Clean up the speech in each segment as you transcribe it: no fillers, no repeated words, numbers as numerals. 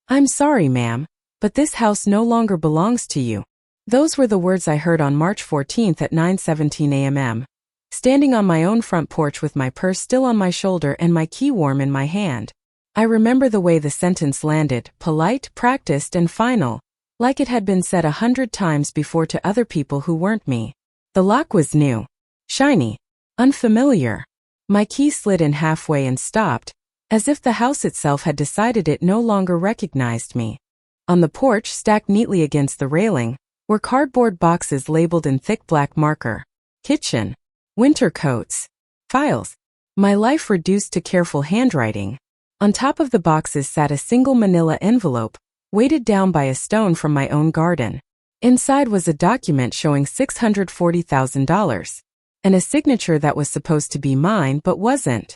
"I'm sorry, ma'am, but this house no longer belongs to you." Those were the words I heard on March 14th at 9:17 a.m. Standing on my own front porch with my purse still on my shoulder and my key warm in my hand. I remember the way the sentence landed, polite, practiced, and final, like it had been said 100 times before to other people who weren't me. The lock was new, shiny, unfamiliar. My key slid in halfway and stopped, as if the house itself had decided it no longer recognized me. On the porch, stacked neatly against the railing, were cardboard boxes labeled in thick black marker. Kitchen. Winter coats. Files. My life reduced to careful handwriting. On top of the boxes sat a single manila envelope, weighted down by a stone from my own garden. Inside was a document showing $640,000. And a signature that was supposed to be mine but wasn't.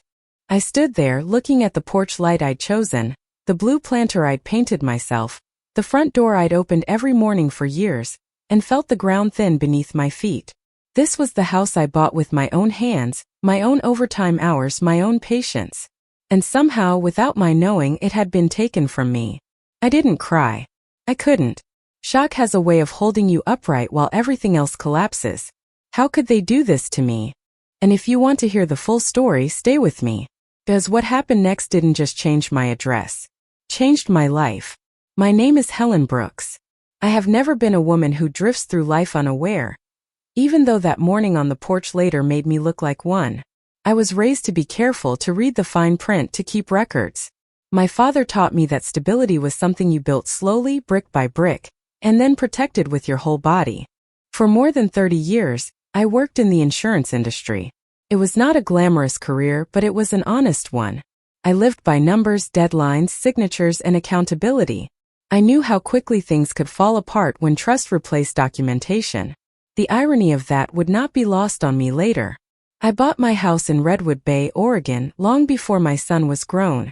I stood there looking at the porch light I'd chosen, the blue planter I'd painted myself, the front door I'd opened every morning for years, and felt the ground thin beneath my feet. This was the house I bought with my own hands, my own overtime hours, my own patience. And somehow, without my knowing, it had been taken from me. I didn't cry. I couldn't. Shock has a way of holding you upright while everything else collapses. How could they do this to me? And if you want to hear the full story, stay with me. Because what happened next didn't just change my address. Changed my life. My name is Helen Brooks. I have never been a woman who drifts through life unaware. Even though that morning on the porch later made me look like one. I was raised to be careful, to read the fine print, to keep records. My father taught me that stability was something you built slowly, brick by brick, and then protected with your whole body. For more than 30 years, I worked in the insurance industry. It was not a glamorous career, but it was an honest one. I lived by numbers, deadlines, signatures, and accountability. I knew how quickly things could fall apart when trust replaced documentation. The irony of that would not be lost on me later. I bought my house in Redwood Bay, Oregon, long before my son was grown.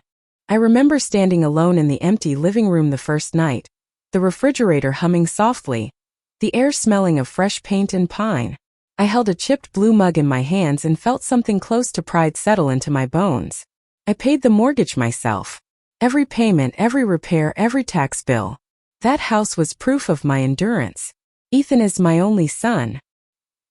I remember standing alone in the empty living room the first night, the refrigerator humming softly, the air smelling of fresh paint and pine. I held a chipped blue mug in my hands and felt something close to pride settle into my bones. I paid the mortgage myself. Every payment, every repair, every tax bill. That house was proof of my endurance. Ethan is my only son.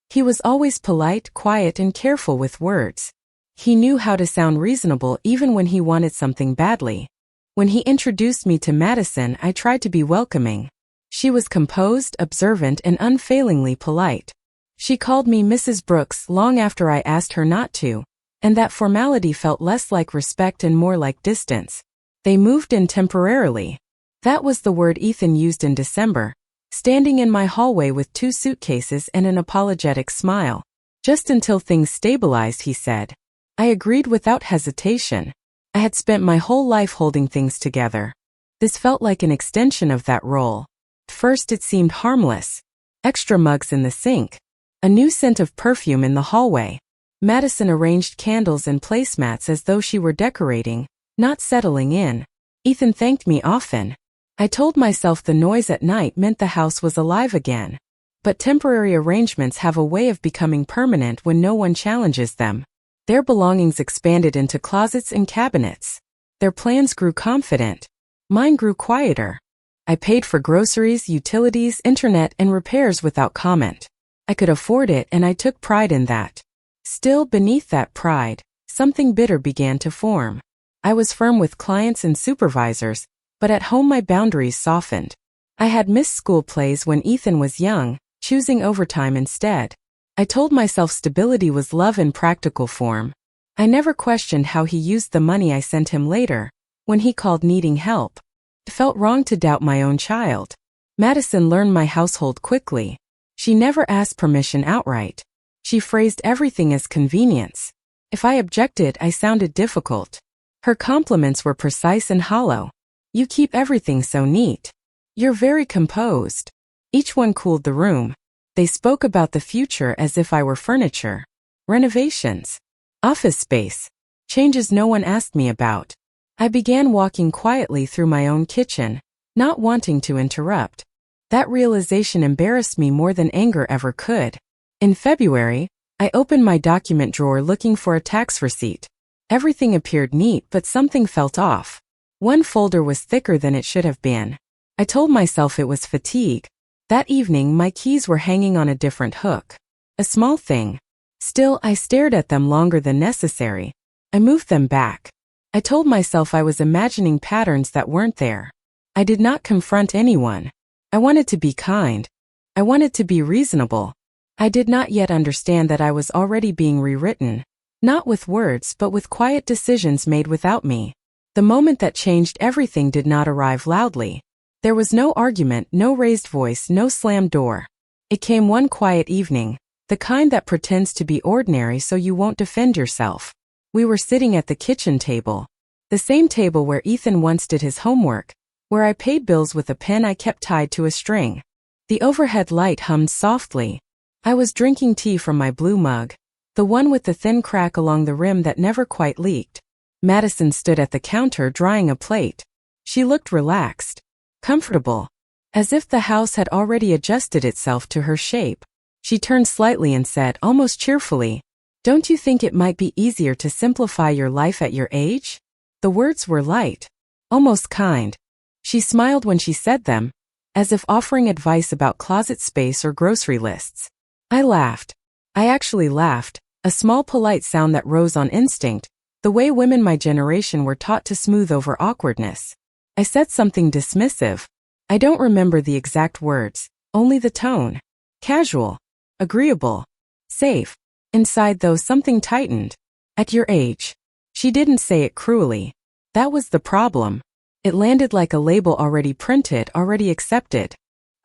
He was always polite, quiet, and careful with words. He knew how to sound reasonable even when he wanted something badly. When he introduced me to Madison, I tried to be welcoming. She was composed, observant, and unfailingly polite. She called me Mrs. Brooks long after I asked her not to, and that formality felt less like respect and more like distance. They moved in temporarily. That was the word Ethan used in December, standing in my hallway with 2 suitcases and an apologetic smile. Just until things stabilized, he said. I agreed without hesitation. I had spent my whole life holding things together. This felt like an extension of that role. At first it seemed harmless. Extra mugs in the sink. A new scent of perfume in the hallway. Madison arranged candles and placemats as though she were decorating, not settling in. Ethan thanked me often. I told myself the noise at night meant the house was alive again. But temporary arrangements have a way of becoming permanent when no one challenges them. Their belongings expanded into closets and cabinets. Their plans grew confident. Mine grew quieter. I paid for groceries, utilities, internet, and repairs without comment. I could afford it, and I took pride in that. Still, beneath that pride, something bitter began to form. I was firm with clients and supervisors, but at home my boundaries softened. I had missed school plays when Ethan was young, choosing overtime instead. I told myself stability was love in practical form. I never questioned how he used the money I sent him later, when he called needing help. It felt wrong to doubt my own child. Madison learned my household quickly. She never asked permission outright. She phrased everything as convenience. If I objected, I sounded difficult. Her compliments were precise and hollow. You keep everything so neat. You're very composed. Each one cooled the room. They spoke about the future as if I were furniture. Renovations. Office space. Changes no one asked me about. I began walking quietly through my own kitchen, not wanting to interrupt. That realization embarrassed me more than anger ever could. In February, I opened my document drawer looking for a tax receipt. Everything appeared neat, but something felt off. One folder was thicker than it should have been. I told myself it was fatigue. That evening, my keys were hanging on a different hook. A small thing. Still, I stared at them longer than necessary. I moved them back. I told myself I was imagining patterns that weren't there. I did not confront anyone. I wanted to be kind. I wanted to be reasonable. I did not yet understand that I was already being rewritten. Not with words, but with quiet decisions made without me. The moment that changed everything did not arrive loudly. There was no argument, no raised voice, no slammed door. It came one quiet evening, the kind that pretends to be ordinary so you won't defend yourself. We were sitting at the kitchen table. The same table where Ethan once did his homework, where I paid bills with a pen I kept tied to a string. The overhead light hummed softly. I was drinking tea from my blue mug, the one with the thin crack along the rim that never quite leaked. Madison stood at the counter drying a plate. She looked relaxed, comfortable, as if the house had already adjusted itself to her shape. She turned slightly and said, almost cheerfully, "Don't you think it might be easier to simplify your life at your age?" The words were light, almost kind. She smiled when she said them, as if offering advice about closet space or grocery lists. I laughed. I actually laughed, a small polite sound that rose on instinct, the way women my generation were taught to smooth over awkwardness. I said something dismissive. I don't remember the exact words, only the tone. Casual, agreeable, safe. Inside though something tightened. At your age. She didn't say it cruelly. That was the problem. It landed like a label already printed, already accepted.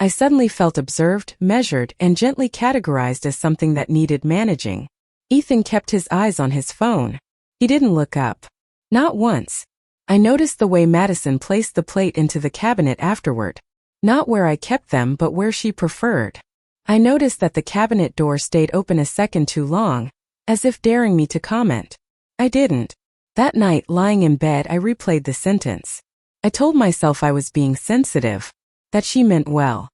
I suddenly felt observed, measured, and gently categorized as something that needed managing. Ethan kept his eyes on his phone. He didn't look up. Not once. I noticed the way Madison placed the plate into the cabinet afterward. Not where I kept them, but where she preferred. I noticed that the cabinet door stayed open a second too long, as if daring me to comment. I didn't. That night, lying in bed, I replayed the sentence. I told myself I was being sensitive, that she meant well.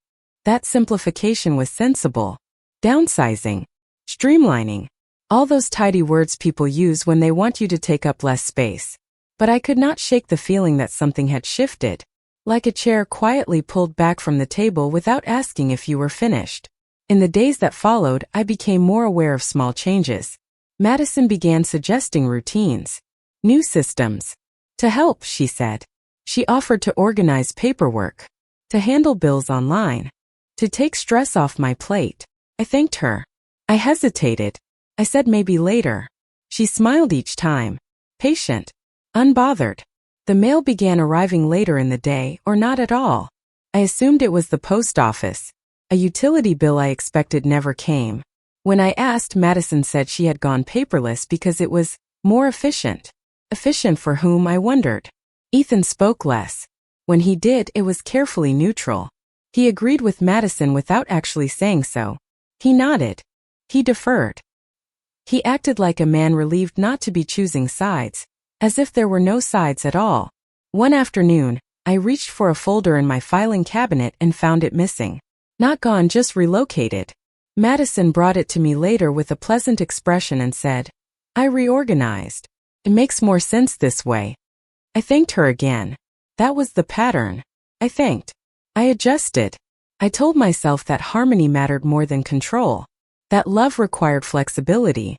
That simplification was sensible. Downsizing. Streamlining. All those tidy words people use when they want you to take up less space. But I could not shake the feeling that something had shifted, like a chair quietly pulled back from the table without asking if you were finished. In the days that followed, I became more aware of small changes. Madison began suggesting routines. New systems. To help, she said. She offered to organize paperwork. To handle bills online. To take stress off my plate. I thanked her. I hesitated. I said maybe later. She smiled each time. Patient. Unbothered. The mail began arriving later in the day, or not at all. I assumed it was the post office. A utility bill I expected never came. When I asked, Madison said she had gone paperless because it was more efficient. Efficient for whom, I wondered. Ethan spoke less. When he did, it was carefully neutral. He agreed with Madison without actually saying so. He nodded. He deferred. He acted like a man relieved not to be choosing sides, as if there were no sides at all. One afternoon, I reached for a folder in my filing cabinet and found it missing. Not gone, just relocated. Madison brought it to me later with a pleasant expression and said, "I reorganized. It makes more sense this way." I thanked her again. That was the pattern. I thanked. I adjusted. I told myself that harmony mattered more than control. That love required flexibility.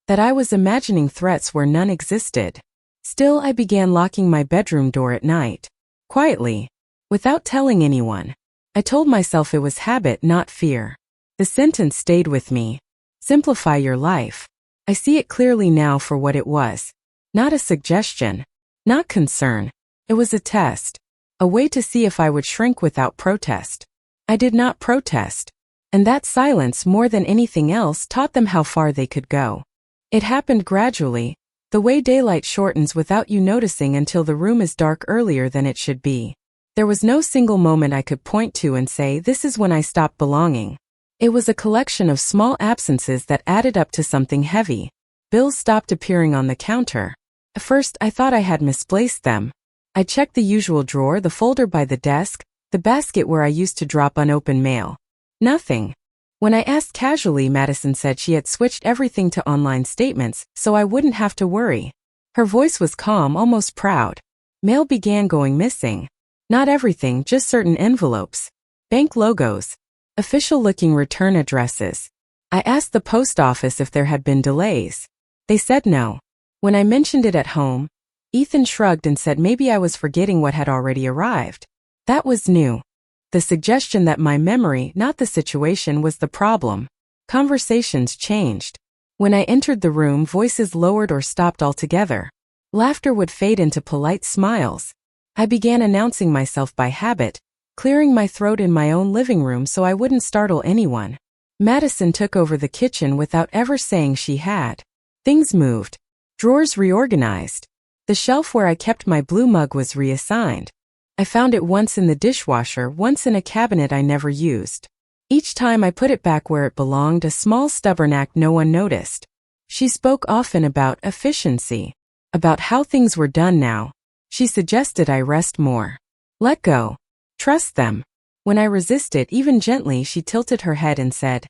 That I was imagining threats where none existed. Still, I began locking my bedroom door at night. Quietly. Without telling anyone. I told myself it was habit, not fear. The sentence stayed with me. Simplify your life. I see it clearly now for what it was. Not a suggestion. Not concern. It was a test. A way to see if I would shrink without protest. I did not protest. And that silence, more than anything else, taught them how far they could go. It happened gradually, the way daylight shortens without you noticing until the room is dark earlier than it should be. There was no single moment I could point to and say, this is when I stopped belonging. It was a collection of small absences that added up to something heavy. Bills stopped appearing on the counter. At first, I thought I had misplaced them. I checked the usual drawer, the folder by the desk, the basket where I used to drop unopened mail. Nothing. When I asked casually, Madison said she had switched everything to online statements, so I wouldn't have to worry. Her voice was calm, almost proud. Mail began going missing. Not everything, just certain envelopes. Bank logos. Official-looking return addresses. I asked the post office if there had been delays. They said no. When I mentioned it at home, Ethan shrugged and said maybe I was forgetting what had already arrived. That was new. The suggestion that my memory, not the situation, was the problem. Conversations changed. When I entered the room, voices lowered or stopped altogether. Laughter would fade into polite smiles. I began announcing myself by habit, clearing my throat in my own living room so I wouldn't startle anyone. Madison took over the kitchen without ever saying she had. Things moved. Drawers reorganized. The shelf where I kept my blue mug was reassigned. I found it once in the dishwasher, once in a cabinet I never used. Each time I put it back where it belonged, a small stubborn act no one noticed. She spoke often about efficiency, about how things were done now. She suggested I rest more. Let go. Trust them. When I resisted, even gently, she tilted her head and said,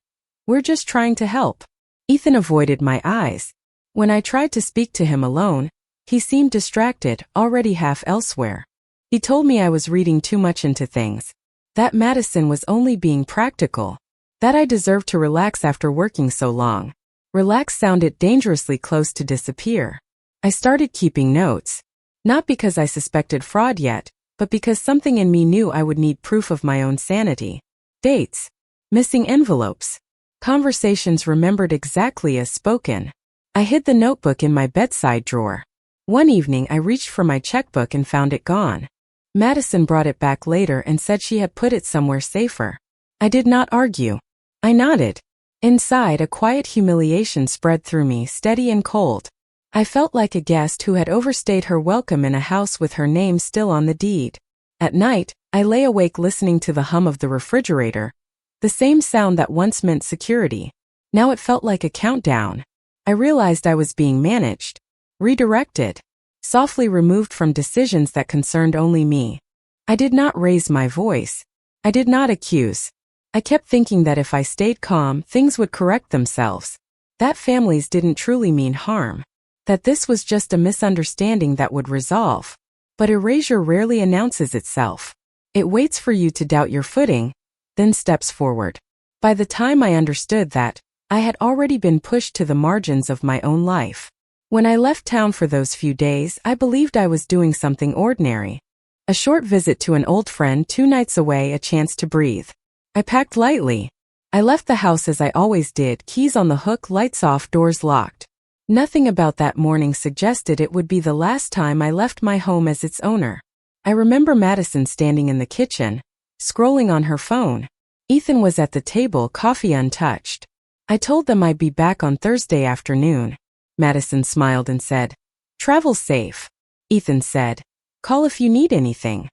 "We're just trying to help." Ethan avoided my eyes. When I tried to speak to him alone, he seemed distracted, already half elsewhere. He told me I was reading too much into things. That Madison was only being practical. That I deserved to relax after working so long. Relax sounded dangerously close to disappear. I started keeping notes. Not because I suspected fraud yet, but because something in me knew I would need proof of my own sanity. Dates. Missing envelopes. Conversations remembered exactly as spoken. I hid the notebook in my bedside drawer. One evening I reached for my checkbook and found it gone. Madison brought it back later and said she had put it somewhere safer. I did not argue. I nodded. Inside, a quiet humiliation spread through me, steady and cold. I felt like a guest who had overstayed her welcome in a house with her name still on the deed. At night, I lay awake listening to the hum of the refrigerator, the same sound that once meant security. Now it felt like a countdown. I realized I was being managed, redirected, softly removed from decisions that concerned only me. I did not raise my voice. I did not accuse. I kept thinking that if I stayed calm, things would correct themselves. That families didn't truly mean harm. That this was just a misunderstanding that would resolve. But erasure rarely announces itself. It waits for you to doubt your footing, then steps forward. By the time I understood that, I had already been pushed to the margins of my own life. When I left town for those few days, I believed I was doing something ordinary. A short visit to an old friend 2 nights away, a chance to breathe. I packed lightly. I left the house as I always did, keys on the hook, lights off, doors locked. Nothing about that morning suggested it would be the last time I left my home as its owner. I remember Madison standing in the kitchen, scrolling on her phone. Ethan was at the table, coffee untouched. I told them I'd be back on Thursday afternoon. Madison smiled and said, "Travel safe." Ethan said, "Call if you need anything."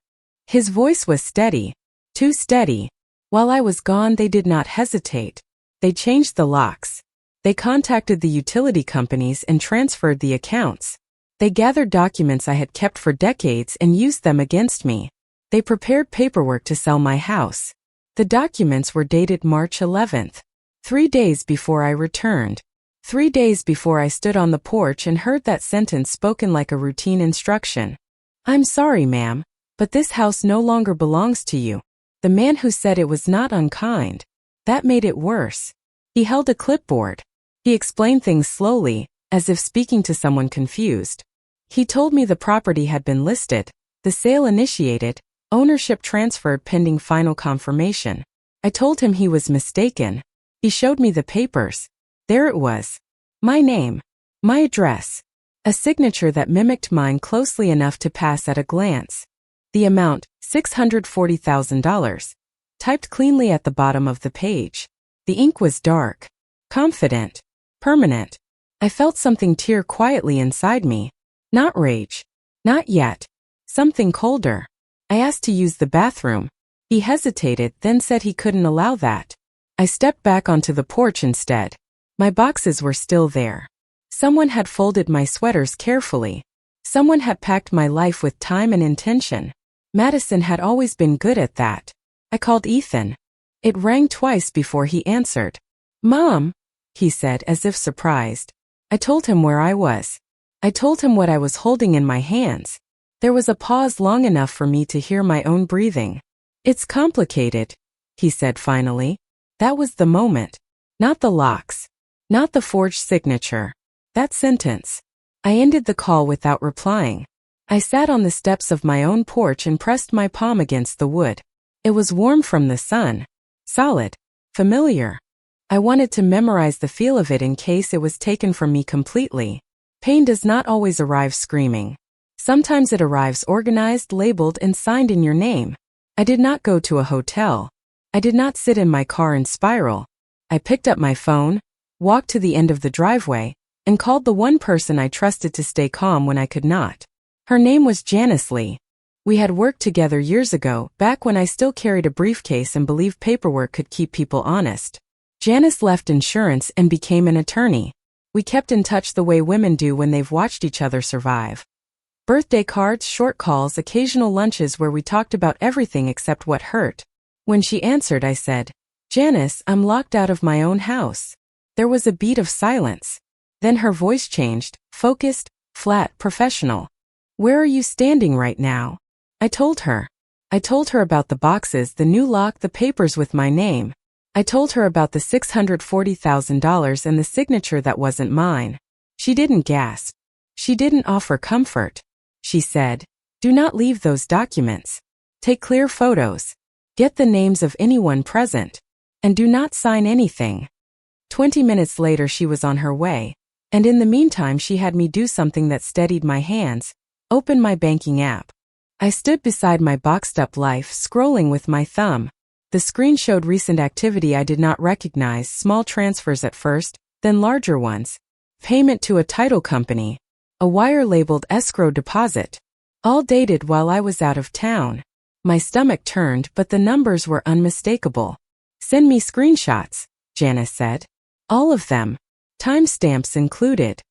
His voice was steady, too steady. While I was gone, they did not hesitate. They changed the locks. They contacted the utility companies and transferred the accounts. They gathered documents I had kept for decades and used them against me. They prepared paperwork to sell my house. The documents were dated March 11th, 3 days before I returned. 3 days before I stood on the porch and heard that sentence spoken like a routine instruction. "I'm sorry, ma'am, but this house no longer belongs to you." The man who said it was not unkind. That made it worse. He held a clipboard. He explained things slowly, as if speaking to someone confused. He told me the property had been listed, the sale initiated, ownership transferred pending final confirmation. I told him he was mistaken. He showed me the papers. There it was. My name. My address. A signature that mimicked mine closely enough to pass at a glance. The amount, $640,000. Typed cleanly at the bottom of the page. The ink was dark. Confident. Permanent. I felt something tear quietly inside me. Not rage. Not yet. Something colder. I asked to use the bathroom. He hesitated, then said he couldn't allow that. I stepped back onto the porch instead. My boxes were still there. Someone had folded my sweaters carefully. Someone had packed my life with time and intention. Madison had always been good at that. I called Ethan. It rang twice before he answered. "Mom," he said as if surprised. I told him where I was. I told him what I was holding in my hands. There was a pause long enough for me to hear my own breathing. "It's complicated," he said finally. That was the moment. Not the locks. Not the forged signature. That sentence. I ended the call without replying. I sat on the steps of my own porch and pressed my palm against the wood. It was warm from the sun. Solid. Familiar. I wanted to memorize the feel of it in case it was taken from me completely. Pain does not always arrive screaming. Sometimes it arrives organized, labeled, and signed in your name. I did not go to a hotel. I did not sit in my car and spiral. I picked up my phone, walked to the end of the driveway, and called the one person I trusted to stay calm when I could not. Her name was Janice Lee. We had worked together years ago, back when I still carried a briefcase and believed paperwork could keep people honest. Janice left insurance and became an attorney. We kept in touch the way women do when they've watched each other survive. Birthday cards, short calls, occasional lunches where we talked about everything except what hurt. When she answered, I said, "Janice, I'm locked out of my own house." There was a beat of silence. Then her voice changed, focused, flat, professional. "Where are you standing right now?" I told her. I told her about the boxes, the new lock, the papers with my name. I told her about the $640,000 and the signature that wasn't mine. She didn't gasp. She didn't offer comfort. She said, "Do not leave those documents. Take clear photos. Get the names of anyone present. And do not sign anything." 20 minutes later she was on her way, and in the meantime she had me do something that steadied my hands, open my banking app. I stood beside my boxed-up life, scrolling with my thumb. The screen showed recent activity I did not recognize, small transfers at first, then larger ones. Payment to a title company. A wire labeled escrow deposit. All dated while I was out of town. My stomach turned, but the numbers were unmistakable. "Send me screenshots," Janice said. "All of them. Timestamps included."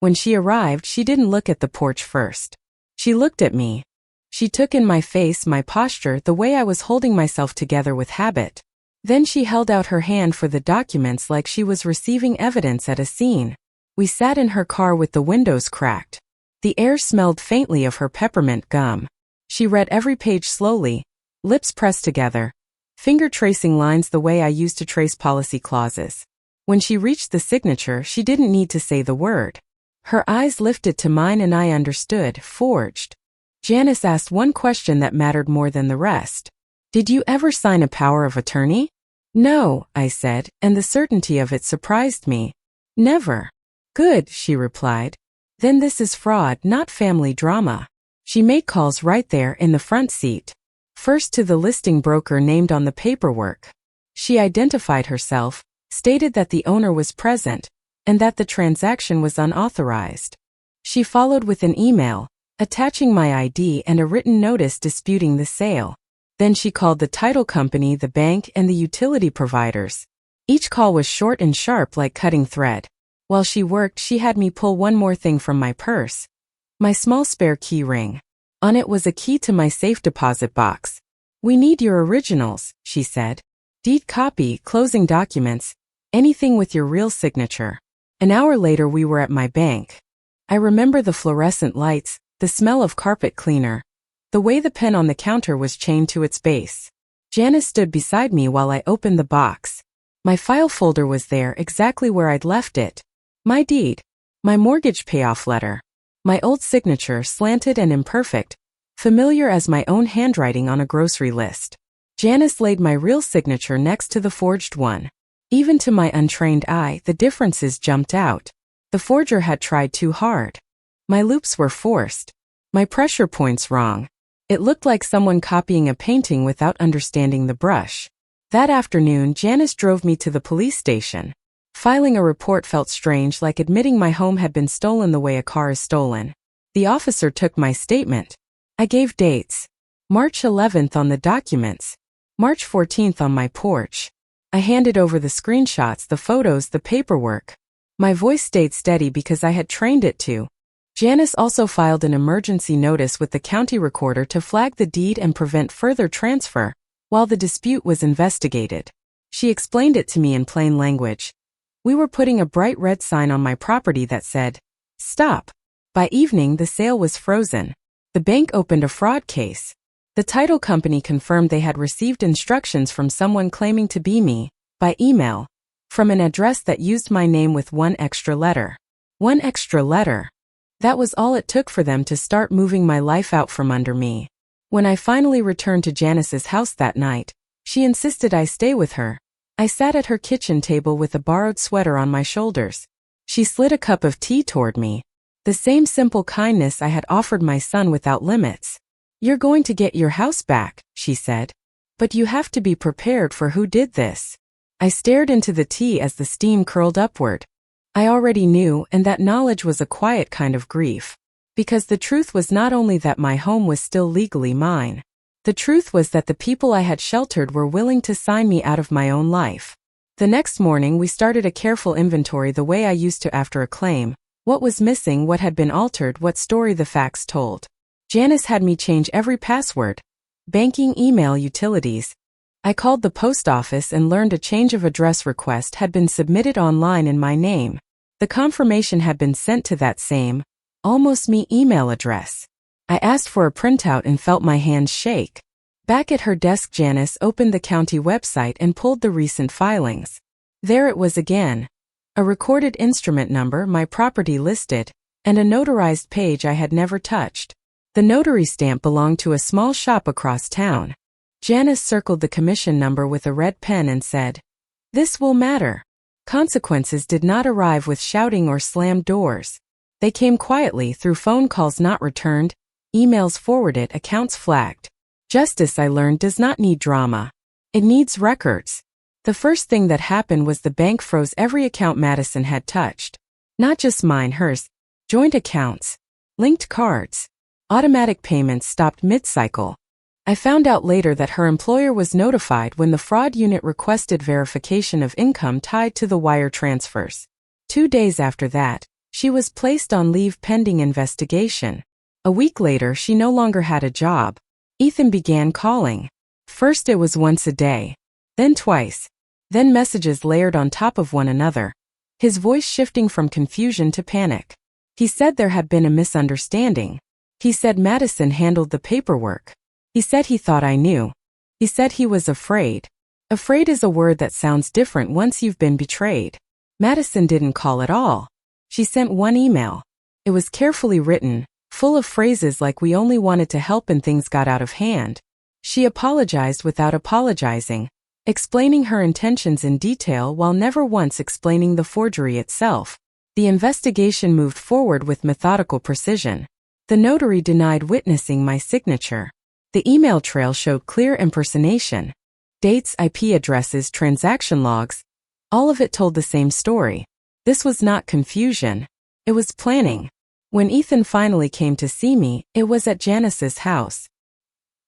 When she arrived, she didn't look at the porch first. She looked at me. She took in my face, my posture, the way I was holding myself together with habit. Then she held out her hand for the documents like she was receiving evidence at a scene. We sat in her car with the windows cracked. The air smelled faintly of her peppermint gum. She read every page slowly, lips pressed together, finger tracing lines the way I used to trace policy clauses. When she reached the signature, she didn't need to say the word. Her eyes lifted to mine and I understood, forged. Janice asked one question that mattered more than the rest. "Did you ever sign a power of attorney?" "No," I said, and the certainty of it surprised me. "Never." "Good," she replied. "Then this is fraud, not family drama." She made calls right there in the front seat. First to the listing broker named on the paperwork. She identified herself, stated that the owner was present, and that the transaction was unauthorized. She followed with an email, attaching my ID and a written notice disputing the sale. Then she called the title company, the bank, and the utility providers. Each call was short and sharp like cutting thread. While she worked, she had me pull one more thing from my purse. My small spare key ring. On it was a key to my safe deposit box. "We need your originals," she said. "Deed copy, closing documents, anything with your real signature." An hour later we were at my bank. I remember the fluorescent lights, the smell of carpet cleaner, the way the pen on the counter was chained to its base. Janice stood beside me while I opened the box. My file folder was there exactly where I'd left it. My deed. My mortgage payoff letter. My old signature, slanted and imperfect, familiar as my own handwriting on a grocery list. Janice laid my real signature next to the forged one. Even to my untrained eye, the differences jumped out. The forger had tried too hard. My loops were forced. My pressure points wrong. It looked like someone copying a painting without understanding the brush. That afternoon, Janice drove me to the police station. Filing a report felt strange, like admitting my home had been stolen the way a car is stolen. The officer took my statement. I gave dates. March 11th on the documents. March 14th on my porch. I handed over the screenshots, the photos, the paperwork. My voice stayed steady because I had trained it to. Janice also filed an emergency notice with the county recorder to flag the deed and prevent further transfer, while the dispute was investigated. She explained it to me in plain language. We were putting a bright red sign on my property that said, "Stop." By evening, the sale was frozen. The bank opened a fraud case. The title company confirmed they had received instructions from someone claiming to be me, by email, from an address that used my name with one extra letter. One extra letter. That was all it took for them to start moving my life out from under me. When I finally returned to Janice's house that night, she insisted I stay with her. I sat at her kitchen table with a borrowed sweater on my shoulders. She slid a cup of tea toward me. The same simple kindness I had offered my son without limits. "You're going to get your house back," she said. "But you have to be prepared for who did this." I stared into the tea as the steam curled upward. I already knew, and that knowledge was a quiet kind of grief. Because the truth was not only that my home was still legally mine. The truth was that the people I had sheltered were willing to sign me out of my own life. The next morning we started a careful inventory the way I used to after a claim. What was missing, what had been altered, what story the facts told. Janice had me change every password. Banking, email, utilities. I called the post office and learned a change of address request had been submitted online in my name. The confirmation had been sent to that same, almost me email address. I asked for a printout and felt my hands shake. Back at her desk, Janice opened the county website and pulled the recent filings. There it was again. A recorded instrument number, my property listed, and a notarized page I had never touched. The notary stamp belonged to a small shop across town. Janice circled the commission number with a red pen and said, "This will matter." Consequences did not arrive with shouting or slammed doors. They came quietly through phone calls not returned, emails forwarded, accounts flagged. Justice, I learned, does not need drama. It needs records. The first thing that happened was the bank froze every account Madison had touched. Not just mine, hers. Joint accounts. Linked cards. Automatic payments stopped mid-cycle. I found out later that her employer was notified when the fraud unit requested verification of income tied to the wire transfers. 2 days after that, she was placed on leave pending investigation. A week later, she no longer had a job. Ethan began calling. First it was once a day. Then twice. Then messages layered on top of one another. His voice shifting from confusion to panic. He said there had been a misunderstanding. He said Madison handled the paperwork. He said he thought I knew. He said he was afraid. Afraid is a word that sounds different once you've been betrayed. Madison didn't call at all. She sent one email. It was carefully written, full of phrases like we only wanted to help and things got out of hand. She apologized without apologizing, explaining her intentions in detail while never once explaining the forgery itself. The investigation moved forward with methodical precision. The notary denied witnessing my signature. The email trail showed clear impersonation. Dates, IP addresses, transaction logs. All of it told the same story. This was not confusion. It was planning. When Ethan finally came to see me, it was at Janice's house.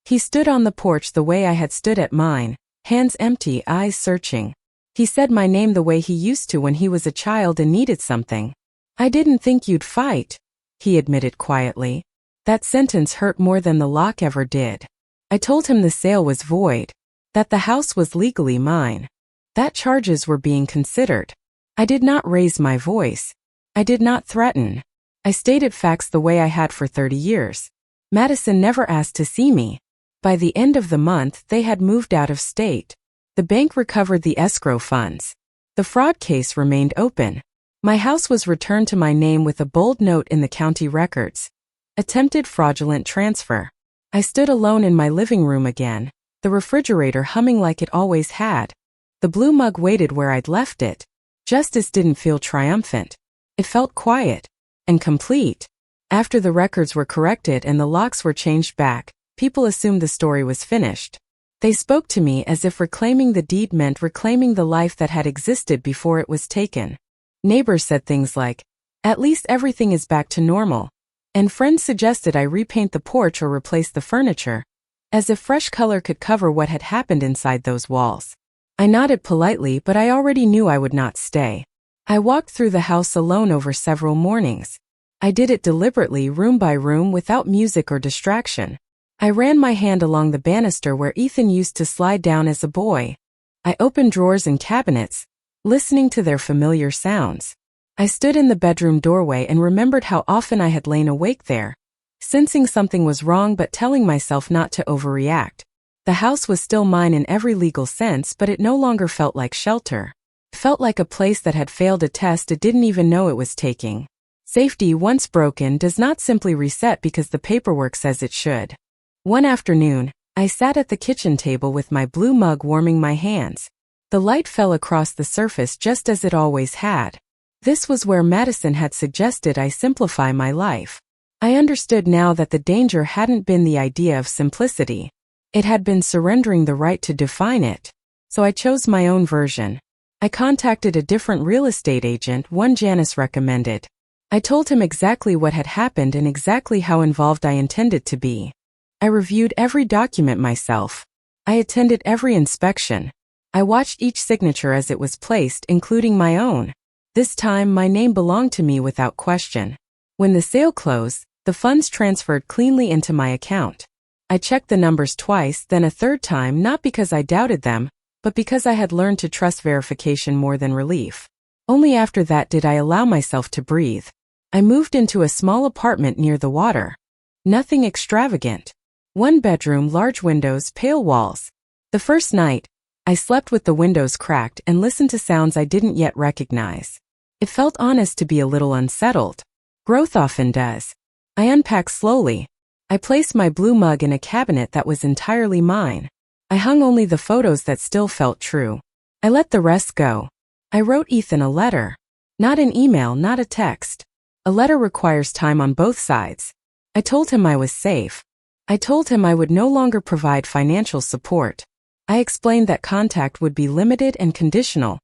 He stood on the porch the way I had stood at mine, hands empty, eyes searching. He said my name the way he used to when he was a child and needed something. "I didn't think you'd fight," he admitted quietly. That sentence hurt more than the lock ever did. I told him the sale was void, that the house was legally mine, that charges were being considered. I did not raise my voice. I did not threaten. I stated facts the way I had for 30 years. Madison never asked to see me. By the end of the month, they had moved out of state. The bank recovered the escrow funds. The fraud case remained open. My house was returned to my name with a bold note in the county records. Attempted fraudulent transfer. I stood alone in my living room again, the refrigerator humming like it always had. The blue mug waited where I'd left it. Justice didn't feel triumphant. It felt quiet and complete. After the records were corrected and the locks were changed back, people assumed the story was finished. They spoke to me as if reclaiming the deed meant reclaiming the life that had existed before it was taken. Neighbors said things like, "At least everything is back to normal." And friends suggested I repaint the porch or replace the furniture, as if fresh color could cover what had happened inside those walls. I nodded politely, but I already knew I would not stay. I walked through the house alone over several mornings. I did it deliberately, room by room, without music or distraction. I ran my hand along the banister where Ethan used to slide down as a boy. I opened drawers and cabinets, listening to their familiar sounds. I stood in the bedroom doorway and remembered how often I had lain awake there, sensing something was wrong but telling myself not to overreact. The house was still mine in every legal sense, but it no longer felt like shelter. It felt like a place that had failed a test it didn't even know it was taking. Safety, once broken, does not simply reset because the paperwork says it should. One afternoon, I sat at the kitchen table with my blue mug warming my hands. The light fell across the surface just as it always had. This was where Madison had suggested I simplify my life. I understood now that the danger hadn't been the idea of simplicity. It had been surrendering the right to define it. So I chose my own version. I contacted a different real estate agent, one Janice recommended. I told him exactly what had happened and exactly how involved I intended to be. I reviewed every document myself. I attended every inspection. I watched each signature as it was placed, including my own. This time, my name belonged to me without question. When the sale closed, the funds transferred cleanly into my account. I checked the numbers twice, then a third time, not because I doubted them, but because I had learned to trust verification more than relief. Only after that did I allow myself to breathe. I moved into a small apartment near the water. Nothing extravagant. One bedroom, large windows, pale walls. The first night, I slept with the windows cracked and listened to sounds I didn't yet recognize. It felt honest to be a little unsettled. Growth often does. I unpacked slowly. I placed my blue mug in a cabinet that was entirely mine. I hung only the photos that still felt true. I let the rest go. I wrote Ethan a letter. Not an email, not a text. A letter requires time on both sides. I told him I was safe. I told him I would no longer provide financial support. I explained that contact would be limited and conditional,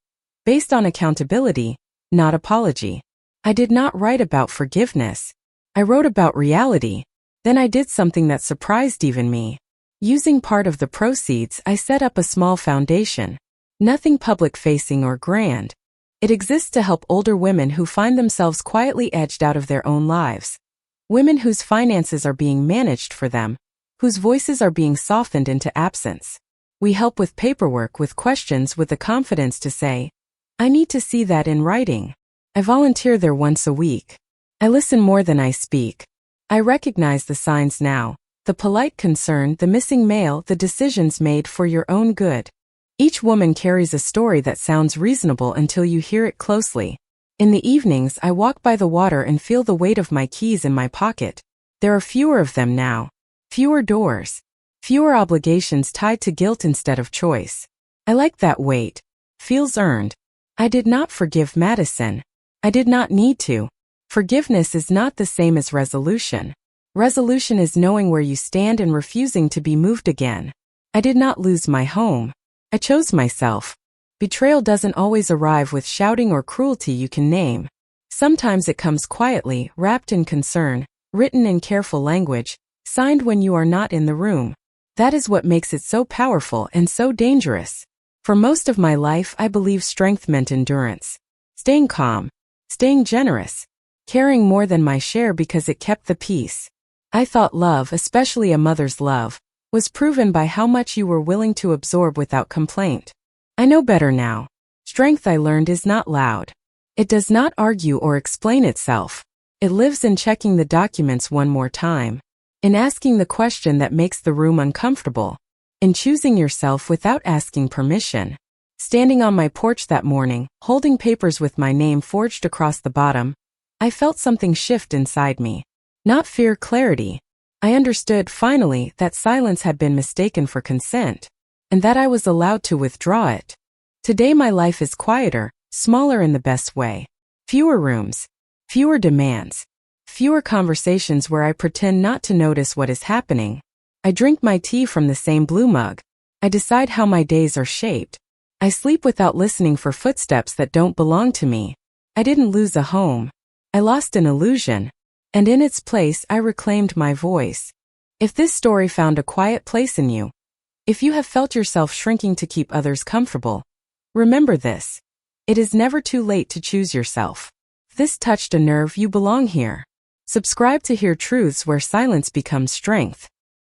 based on accountability, not apology. I did not write about forgiveness. I wrote about reality. Then I did something that surprised even me. Using part of the proceeds, I set up a small foundation. Nothing public-facing or grand. It exists to help older women who find themselves quietly edged out of their own lives. Women whose finances are being managed for them, whose voices are being softened into absence. We help with paperwork, with questions, with the confidence to say, I need to see that in writing. I volunteer there once a week. I listen more than I speak. I recognize the signs now, the polite concern, the missing mail, the decisions made for your own good. Each woman carries a story that sounds reasonable until you hear it closely. In the evenings, I walk by the water and feel the weight of my keys in my pocket. There are fewer of them now. Fewer doors. Fewer obligations tied to guilt instead of choice. I like that weight. Feels earned. I did not forgive Madison. I did not need to. Forgiveness is not the same as resolution. Resolution is knowing where you stand and refusing to be moved again. I did not lose my home. I chose myself. Betrayal doesn't always arrive with shouting or cruelty you can name. Sometimes it comes quietly, wrapped in concern, written in careful language, signed when you are not in the room. That is what makes it so powerful and so dangerous. For most of my life, I believe strength meant endurance. Staying calm. Staying generous. Caring more than my share because it kept the peace. I thought love, especially a mother's love, was proven by how much you were willing to absorb without complaint. I know better now. Strength, I learned, is not loud. It does not argue or explain itself. It lives in checking the documents one more time, in asking the question that makes the room uncomfortable, in choosing yourself without asking permission. Standing on my porch that morning, holding papers with my name forged across the bottom, I felt something shift inside me. Not fear, clarity. I understood, finally, that silence had been mistaken for consent, and that I was allowed to withdraw it. Today my life is quieter, smaller in the best way. Fewer rooms. Fewer demands. Fewer conversations where I pretend not to notice what is happening. I drink my tea from the same blue mug. I decide how my days are shaped. I sleep without listening for footsteps that don't belong to me. I didn't lose a home. I lost an illusion. And in its place, I reclaimed my voice. If this story found a quiet place in you, if you have felt yourself shrinking to keep others comfortable, remember this. It is never too late to choose yourself. If this touched a nerve, you belong here. Subscribe to hear truths where silence becomes strength.